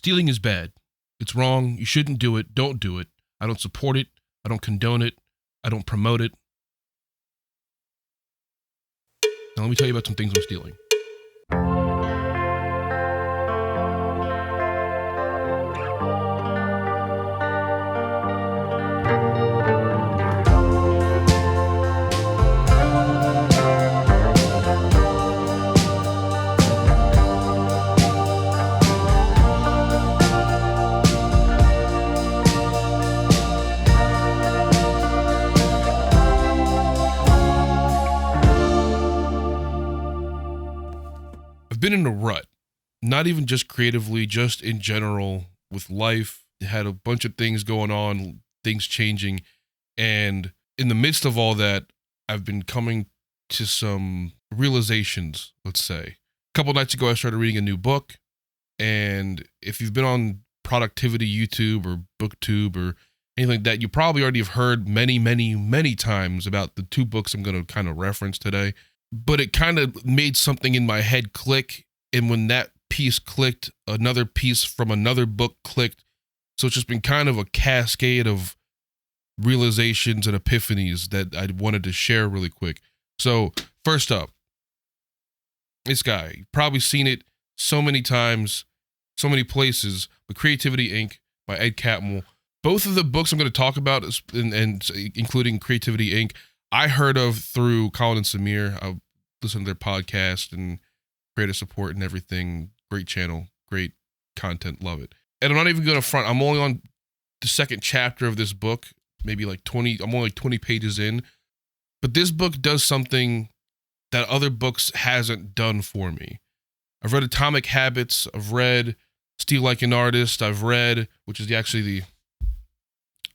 Stealing is bad. It's wrong. You shouldn't do it. Don't do it. I don't support it. I don't condone it. I don't promote it. Now let me tell you about some things I'm stealing. Been in a rut, not even just creatively, just in general with life. Had a bunch of things going on, things changing, and in the midst of all that, I've been coming to some realizations, let's say. A couple nights ago, I started reading a new book, and if you've been on productivity YouTube or BookTube or anything like that, you probably already have heard many times about the two books I'm going to kind of reference today. But it kind of made something in my head click. And when that piece clicked, another piece from another book clicked. So it's just been kind of a cascade of realizations and epiphanies that I wanted to share really quick. So first up, this guy, you've probably seen it so many times, so many places, but Creativity Inc. by Ed Catmull. Both of the books I'm going to talk about, and including Creativity Inc., I heard of through Colin and Samir. I listened to their podcast and creator support and everything. Great channel, great content, love it. And I'm not even going to front. I'm only on the second chapter of this book, maybe like 20. I'm only like 20 pages in. But this book does something that other books hasn't done for me. I've read Atomic Habits. I've read Steal Like an Artist. I've read, which is actually the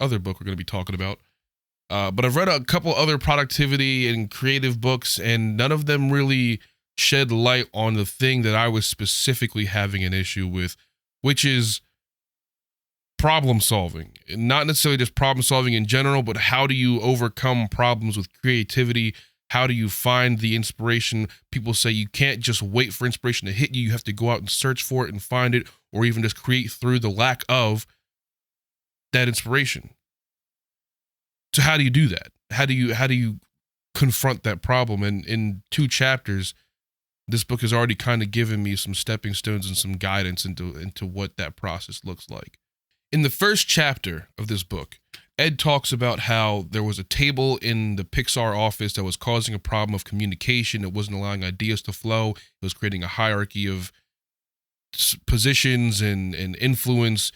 other book we're going to be talking about. But I've read a couple other productivity and creative books, and none of them really shed light on the thing that I was specifically having an issue with, which is problem solving. Not necessarily just problem solving in general, but how do you overcome problems with creativity? How do you find the inspiration? People say you can't just wait for inspiration to hit you. You have to go out and search for it and find it, or even just create through the lack of that inspiration. So how do you do that? How do you confront that problem? And in 2 chapters, this book has already kind of given me some stepping stones and some guidance into what that process looks like. In the first chapter of this book, Ed talks about how there was a table in the Pixar office that was causing a problem of communication. It wasn't allowing ideas to flow. It was creating a hierarchy of positions and influence.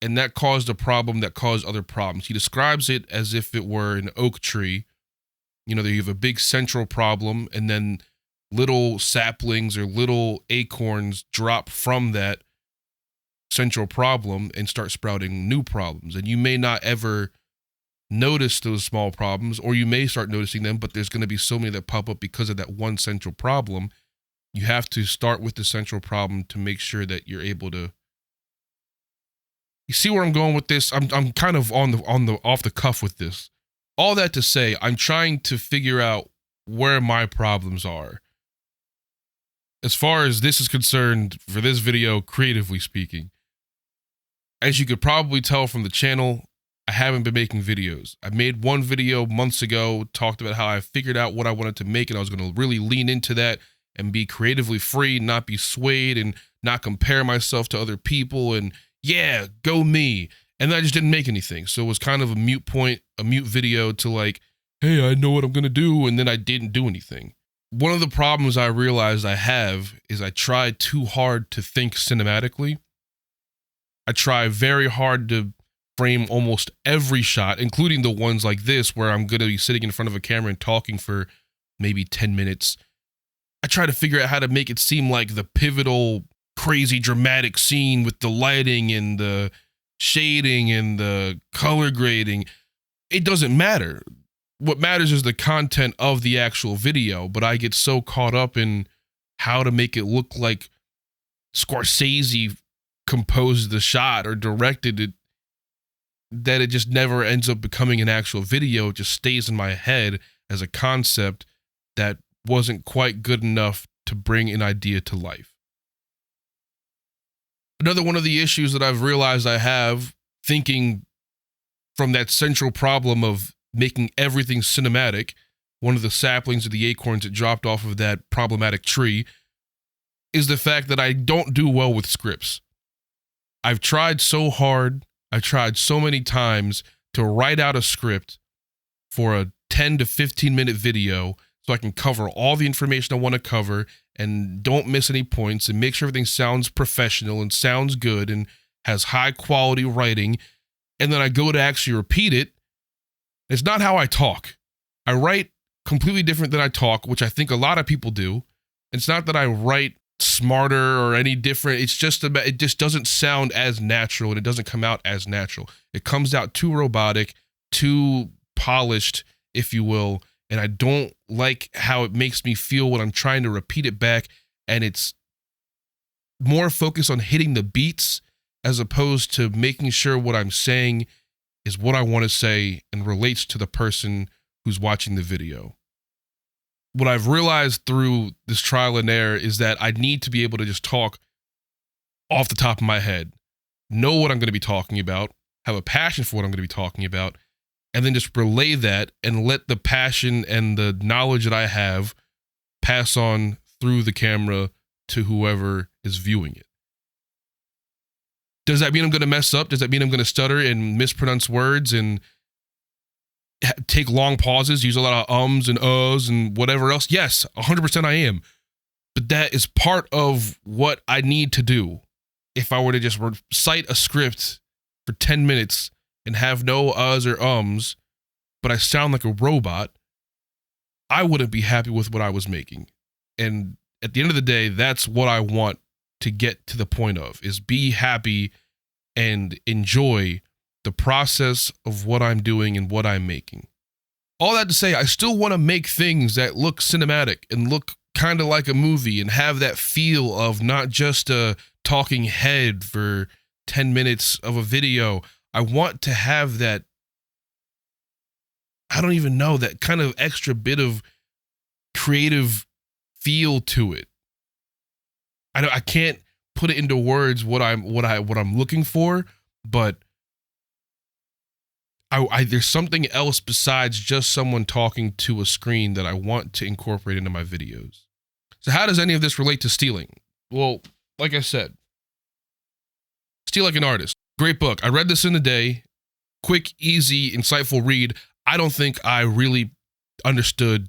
And that caused a problem that caused other problems. He describes it as if it were an oak tree. You know, you have a big central problem, and then little saplings or little acorns drop from that central problem and start sprouting new problems. And you may not ever notice those small problems, or you may start noticing them, but there's going to be so many that pop up because of that one central problem. You have to start with the central problem to make sure that you're able to. You see where I'm going with this? I'm kind of on the off the cuff with this. All that to say, I'm trying to figure out where my problems are. As far as this is concerned, for this video, creatively speaking, as you could probably tell from the channel, I haven't been making videos. I made one video months ago, talked about how I figured out what I wanted to make, and I was going to really lean into that and be creatively free, not be swayed and not compare myself to other people and yeah, go me. And I just didn't make anything. So it was kind of a mute point, a mute video to like, hey, I know what I'm going to do. And then I didn't do anything. One of the problems I realized I have is I try too hard to think cinematically. I try very hard to frame almost every shot, including the ones like this, where I'm going to be sitting in front of a camera and talking for maybe 10 minutes. I try to figure out how to make it seem like the pivotal crazy dramatic scene with the lighting and the shading and the color grading. It doesn't matter. What matters is the content of the actual video, but I get so caught up in how to make it look like Scorsese composed the shot or directed it that it just never ends up becoming an actual video. It just stays in my head as a concept that wasn't quite good enough to bring an idea to life. Another one of the issues that I've realized I have thinking from that central problem of making everything cinematic, one of the saplings of the acorns that dropped off of that problematic tree, is the fact that I don't do well with scripts. I've tried so hard, I've tried so many times to write out a script for a 10 to 15 minute video so I can cover all the information I want to cover and don't miss any points and make sure everything sounds professional and sounds good and has high quality writing. And then I go to actually repeat it. It's not how I talk. I write completely different than I talk, which I think a lot of people do. It's not that I write smarter or any different. It's just about, it just doesn't sound as natural and it doesn't come out as natural. It comes out too robotic, too polished, if you will. And I don't like how it makes me feel when I'm trying to repeat it back. And it's more focused on hitting the beats as opposed to making sure what I'm saying is what I want to say and relates to the person who's watching the video. What I've realized through this trial and error is that I need to be able to just talk off the top of my head, know what I'm going to be talking about, have a passion for what I'm going to be talking about, and then just relay that and let the passion and the knowledge that I have pass on through the camera to whoever is viewing it. Does that mean I'm going to mess up? Does that mean I'm going to stutter and mispronounce words and take long pauses, use a lot of ums and uhs and whatever else? Yes, 100% I am. But that is part of what I need to do. If I were to just recite a script for 10 minutes and have no uhs or ums, but I sound like a robot, I wouldn't be happy with what I was making. And at the end of the day, that's what I want to get to the point of, is be happy and enjoy the process of what I'm doing and what I'm making. All that to say, I still want to make things that look cinematic and look kind of like a movie and have that feel of not just a talking head for 10 minutes of a video. I want to have that, I don't even know, that kind of extra bit of creative feel to it. I can't put it into words what I'm looking for, but there's something else besides just someone talking to a screen that I want to incorporate into my videos. So how does any of this relate to stealing? Well, like I said, Steal Like an Artist. Great book. I read this in a day. Quick, easy, insightful read. I don't think I really understood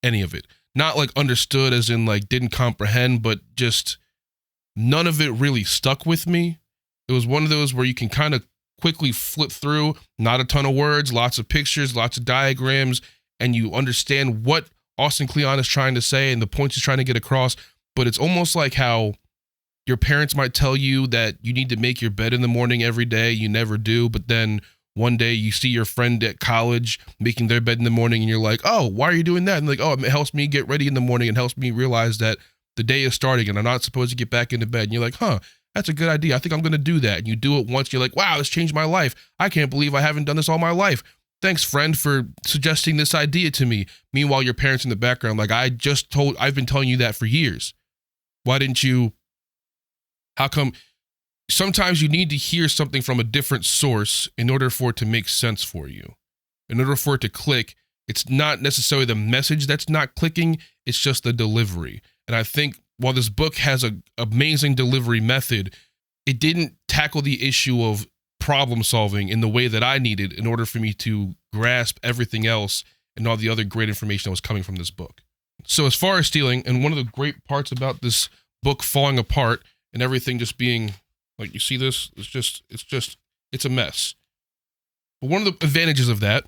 any of it. Not like understood as in like didn't comprehend, but just none of it really stuck with me. It was one of those where you can kind of quickly flip through, not a ton of words, lots of pictures, lots of diagrams, and you understand what Austin Kleon is trying to say and the points he's trying to get across. But it's almost like how your parents might tell you that you need to make your bed in the morning every day. You never do. But then one day you see your friend at college making their bed in the morning and you're like, oh, why are you doing that? And like, oh, it helps me get ready in the morning and helps me realize that the day is starting and I'm not supposed to get back into bed. And you're like, huh, that's a good idea. I think I'm going to do that. And you do it once. You're like, wow, it's changed my life. I can't believe I haven't done this all my life. Thanks, friend, for suggesting this idea to me. Meanwhile, your parents in the background, like, I've been telling you that for years. Why didn't you? How come? Sometimes you need to hear something from a different source in order for it to make sense for you. In order for it to click, it's not necessarily the message that's not clicking, it's just the delivery. And I think while this book has an amazing delivery method, it didn't tackle the issue of problem solving in the way that I needed in order for me to grasp everything else and all the other great information that was coming from this book. So as far as stealing, and one of the great parts about this book falling apart and everything just being, like, you see this, it's a mess. But one of the advantages of that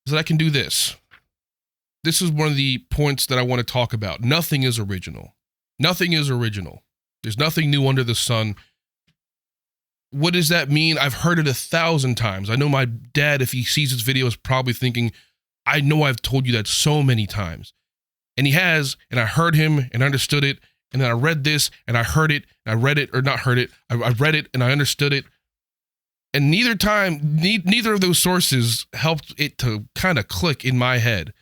is that I can do this. This is one of the points that I want to talk about. Nothing is original. Nothing is original. There's nothing new under the sun. What does that mean? I've heard it 1,000 times. I know my dad, if he sees this video, is probably thinking, I know I've told you that so many times. And he has, and I heard him and understood it. And then I read this and I heard it, and I read it, or not heard it. I read it and I understood it. And neither of those sources helped it to kind of click in my head.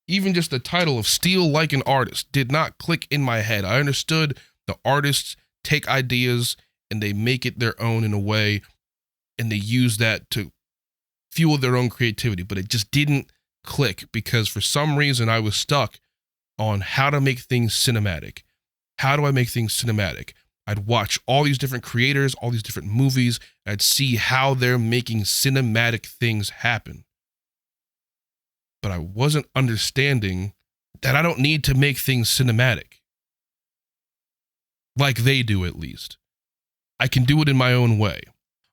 Even just the title of Steal Like an Artist did not click in my head. I understood the artists take ideas and they make it their own in a way, and they use that to fuel their own creativity. But it just didn't click because for some reason I was stuck on how to make things cinematic. How do I make things cinematic? I'd watch all these different creators, all these different movies, and I'd see how they're making cinematic things happen. But I wasn't understanding that I don't need to make things cinematic. Like they do, at least. I can do it in my own way.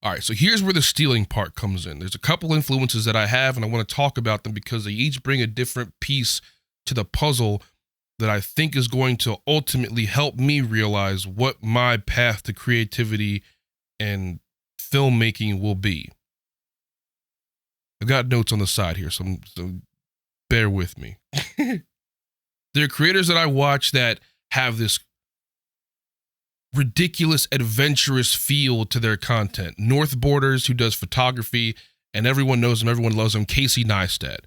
All right, so here's where the stealing part comes in. There's a couple influences that I have, and I want to talk about them because they each bring a different piece to the puzzle that I think is going to ultimately help me realize what my path to creativity and filmmaking will be. I've got notes on the side here, so bear with me. There are creators that I watch that have this ridiculous, adventurous feel to their content. North Borders, who does photography, and everyone knows him, everyone loves him. Casey Neistat,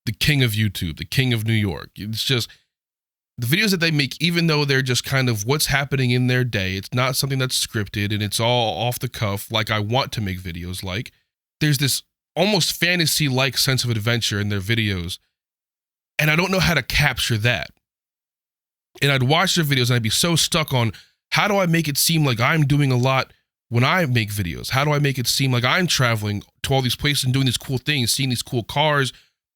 the king of YouTube, the king of New York. It's just the videos that they make, even though they're just kind of what's happening in their day, it's not something that's scripted and it's all off the cuff like I want to make videos like. There's this almost fantasy-like sense of adventure in their videos, and I don't know how to capture that. And I'd watch their videos and I'd be so stuck on how do I make it seem like I'm doing a lot when I make videos? How do I make it seem like I'm traveling to all these places and doing these cool things, seeing these cool cars,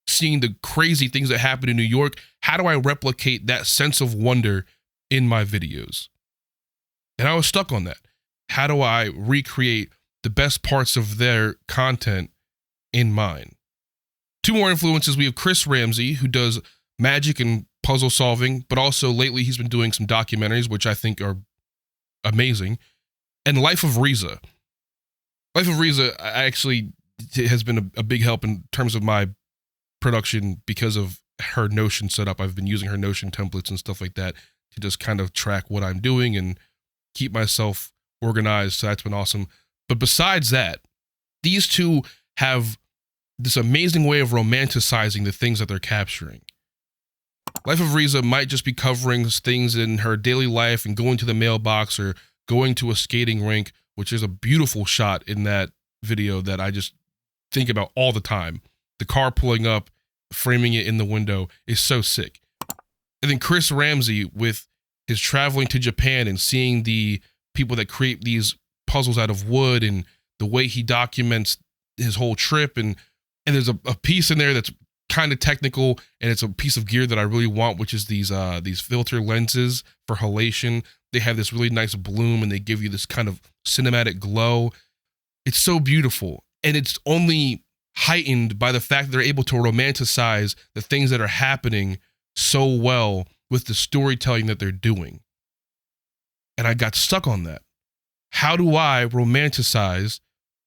seeing the crazy things that happen in New York? How do I replicate that sense of wonder in my videos? And I was stuck on that. How do I recreate the best parts of their content in mine? Two more influences. We have Chris Ramsey, who does magic and puzzle solving, but also lately he's been doing some documentaries, which I think are amazing. And Life of Riza. Life of Riza actually has been a big help in terms of my production because of her Notion setup. I've been using her Notion templates and stuff like that to just kind of track what I'm doing and keep myself organized. So that's been awesome. But besides that, these two have this amazing way of romanticizing the things that they're capturing. Life of Riza might just be covering things in her daily life and going to the mailbox or going to a skating rink, which is a beautiful shot in that video that I just think about all the time. The car pulling up, framing it in the window is so sick. And then Chris Ramsey with his traveling to Japan and seeing the people that create these puzzles out of wood and the way he documents his whole trip. And there's a piece in there that's kind of technical, and it's a piece of gear that I really want, which is these filter lenses for halation. They have this really nice bloom and they give you this kind of cinematic glow. It's so beautiful, and it's only heightened by the fact that they're able to romanticize the things that are happening so well with the storytelling that they're doing. And I got stuck on that. How do I romanticize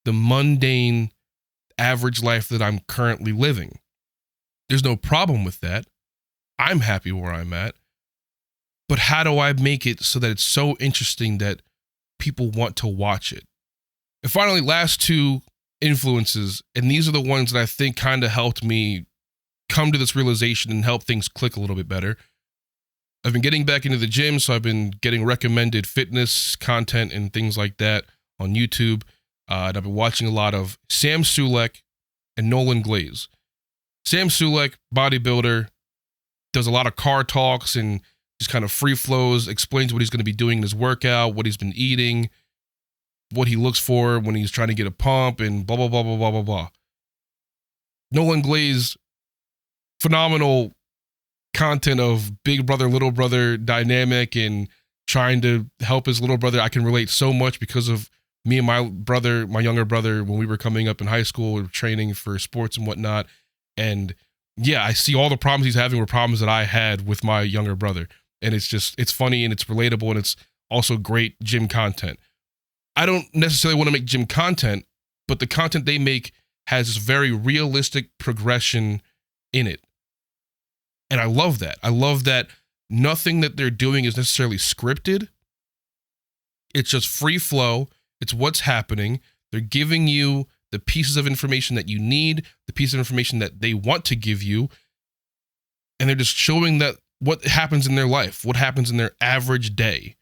the mundane, average life that I'm currently living? There's no problem with that. I'm happy where I'm at. But how do I make it so that it's so interesting that people want to watch it? And finally, last two influences, and these are the ones that I think kind of helped me come to this realization and help things click a little bit better. I've been getting back into the gym, so I've been getting recommended fitness content and things like that on YouTube. And I've been watching a lot of Sam Sulek and Nolan Glaze. Sam Sulek, bodybuilder, does a lot of car talks and just kind of free flows, explains what he's going to be doing in his workout, what he's been eating, what he looks for when he's trying to get a pump, and blah, blah, blah, blah, blah, blah, blah. Nolan Glaze, phenomenal content of big brother, little brother dynamic and trying to help his little brother. I can relate so much because of me and my brother, my younger brother, when we were coming up in high school, we were training for sports and whatnot. And yeah, I see all the problems he's having were problems that I had with my younger brother. And it's funny and it's relatable and it's also great gym content. I don't necessarily want to make gym content, but the content they make has this very realistic progression in it. And I love that. I love that nothing that they're doing is necessarily scripted. It's just free flow. It's what's happening. They're giving you the pieces of information that you need, the piece of information that they want to give you, and they're just showing that what happens in their life, what happens in their average day.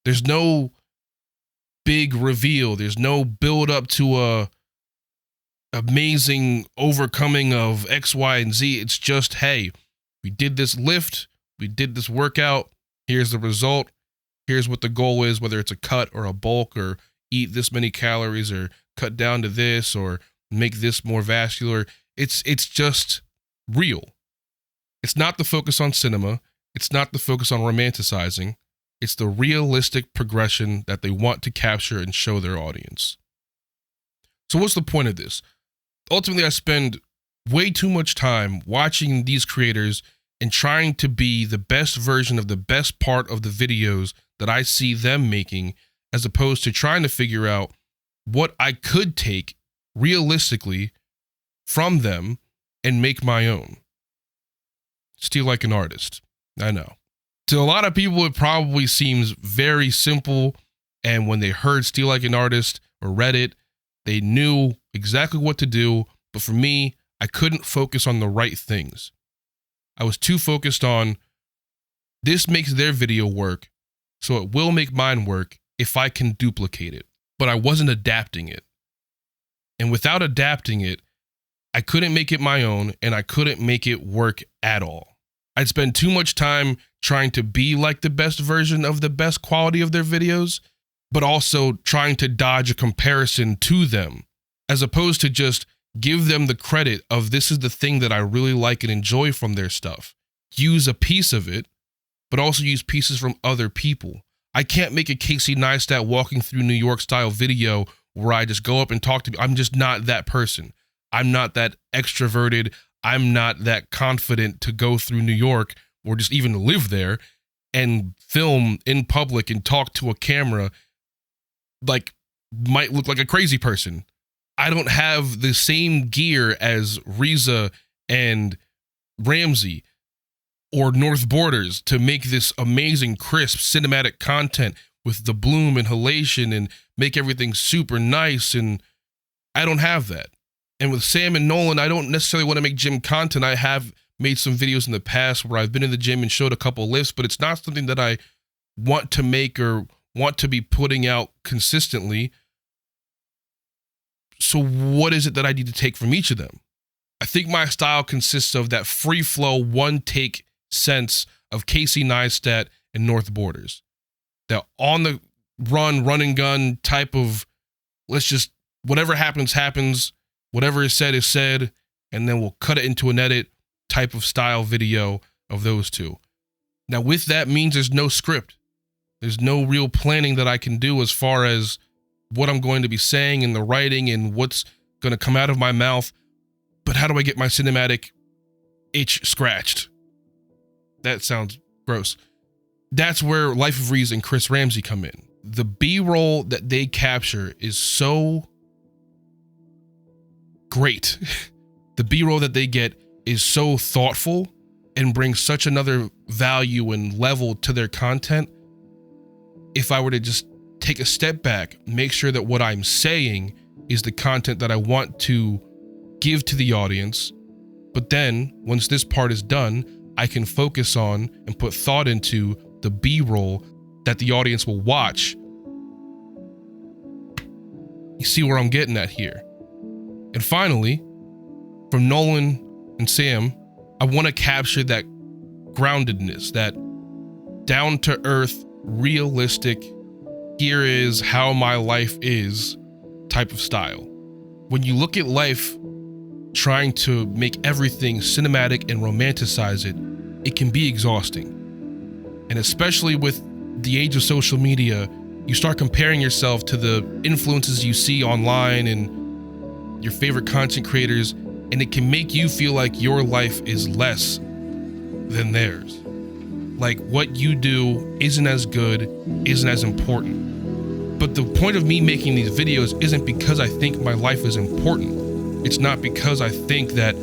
There's no big reveal. There's no build up to a amazing overcoming of X, Y, and Z. It's just, hey, we did this lift, we did this workout, here's the result, here's what the goal is, whether it's a cut or a bulk or eat this many calories or cut down to this or make this more vascular. It's just real. It's not the focus on cinema. It's not the focus on romanticizing. It's the realistic progression that they want to capture and show their audience. So what's the point of this? Ultimately, I spend way too much time watching these creators and trying to be the best version of the best part of the videos that I see them making, as opposed to trying to figure out what I could take realistically from them and make my own. Steal like an artist. I know. To a lot of people, it probably seems very simple. And when they heard Steal Like an Artist or read it, they knew exactly what to do. But for me, I couldn't focus on the right things. I was too focused on this makes their video work, so it will make mine work if I can duplicate it. But I wasn't adapting it. And without adapting it, I couldn't make it my own, and I couldn't make it work at all. I'd spend too much time trying to be like the best version of the best quality of their videos, but also trying to dodge a comparison to them, as opposed to just give them the credit of this is the thing that I really like and enjoy from their stuff. Use a piece of it, but also use pieces from other people. I can't make a Casey Neistat walking through New York style video where I just go up and talk to people. I'm just not that person. I'm not that extroverted. I'm not that confident to go through New York or just even live there and film in public and talk to a camera like might look like a crazy person. I don't have the same gear as Reza and Ramsey or North Borders to make this amazing, crisp cinematic content with the bloom and halation and make everything super nice. And I don't have that. And with Sam and Nolan, I don't necessarily want to make gym content. I have made some videos in the past where I've been in the gym and showed a couple lifts, but it's not something that I want to make or want to be putting out consistently. So what is it that I need to take from each of them? I think my style consists of that free flow, one take sense of Casey Neistat and North Borders. That on the run and gun type of, let's just, whatever happens, happens. Whatever is said, and then we'll cut it into an edit type of style video of those two. Now, with that means there's no script. There's no real planning that I can do as far as what I'm going to be saying and the writing and what's going to come out of my mouth. But how do I get my cinematic itch scratched? That sounds gross. That's where Life of Reez and Chris Ramsey come in. The B-roll that they capture is so great. The B-roll that they get is so thoughtful and brings such another value and level to their content. If I were to just take a step back, make sure that what I'm saying is the content that I want to give to the audience, but then once this part is done, I can focus on and put thought into the B-roll that the audience will watch. You see where I'm getting at here? And finally, from Nolan and Sam, I want to capture that groundedness, that down-to-earth, realistic, here is how my life is type of style. When you look at life trying to make everything cinematic and romanticize it, it can be exhausting. And especially with the age of social media, you start comparing yourself to the influences you see online and your favorite content creators, and it can make you feel like your life is less than theirs. Like what you do isn't as good, isn't as important. But the point of me making these videos isn't because I think my life is important. It's not because I think that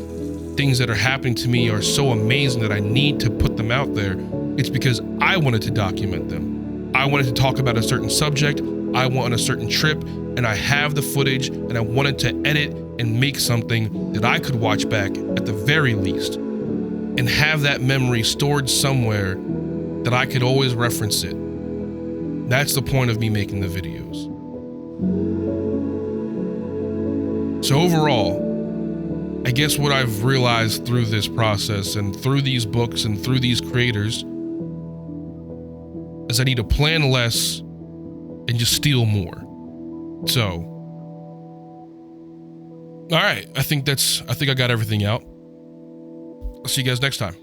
things that are happening to me are so amazing that I need to put them out there. It's because I wanted to document them. I wanted to talk about a certain subject. I went on a certain trip, and I have the footage, and I wanted to edit and make something that I could watch back at the very least and have that memory stored somewhere that I could always reference it. That's the point of me making the videos. So overall, I guess what I've realized through this process and through these books and through these creators is I need to plan less and just steal more. So, all right, I think I got everything out. I'll see you guys next time.